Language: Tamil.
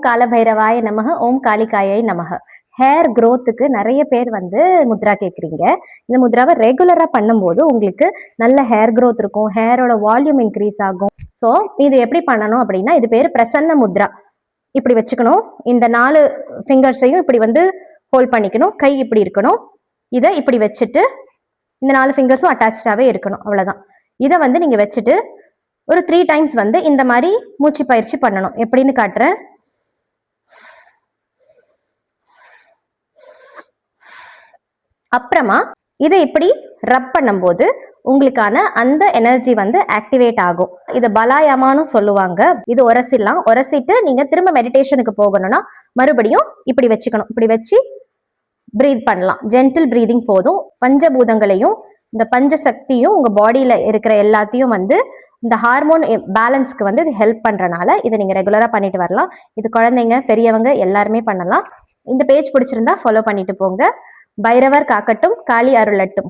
கால பைரவாய நமக, ஓம் காளிகாயை நமக. ஹேர் க்ரோத்துக்கு நிறைய பேர் வந்து முத்ரா கேட்குறீங்க. இந்த முத்ராவை ரெகுலராக பண்ணும்போது உங்களுக்கு நல்ல ஹேர் க்ரோத் இருக்கும், ஹேரோட வால்யூம் இன்க்ரீஸ் ஆகும். ஸோ இது எப்படி பண்ணணும் அப்படின்னா, இது பேர் பிரசன்ன முத்ரா. இப்படி வச்சுக்கணும், இந்த 4 ஃபிங்கர்ஸையும் இப்படி வந்து ஹோல்ட் பண்ணிக்கணும், கை இப்படி இருக்கணும். இதை இப்படி வச்சுட்டு இந்த 4 ஃபிங்கர்ஸும் அட்டாச்சாகவே இருக்கணும், அவ்வளோதான். இதை வந்து நீங்கள் வச்சுட்டு ஒரு 3 டைம்ஸ் வந்து இந்த மாதிரி மூச்சு பயிற்சி பண்ணணும். எப்படின்னு காட்டுறேன். அப்புறமா இதை இப்படி ரப் பண்ணும்போது உங்களுக்கான அந்த எனர்ஜி வந்து ஆக்டிவேட் ஆகும். இதை பலாயமானு சொல்லுவாங்க. இது உரசிடலாம். உரசிட்டு நீங்க திரும்ப மெடிடேஷனுக்கு போகணும்னா மறுபடியும் இப்படி வச்சுக்கணும். இப்படி வச்சு பிரீத் பண்ணலாம். ஜென்டில் பிரீதிங் போதும். பஞ்சபூதங்களையும் இந்த பஞ்ச சக்தியும் உங்க பாடியில இருக்கிற எல்லாத்தையும் வந்து இந்த ஹார்மோன் பேலன்ஸ்க்கு வந்து இது ஹெல்ப் பண்றனால இதை நீங்க ரெகுலரா பண்ணிட்டு வரலாம். இது குழந்தைங்க பெரியவங்க எல்லாருமே பண்ணலாம். இந்த பேஜ் பிடிச்சிருந்தா ஃபாலோ பண்ணிட்டு போங்க. பைரவர் காக்கட்டும், காளி அருளட்டும்.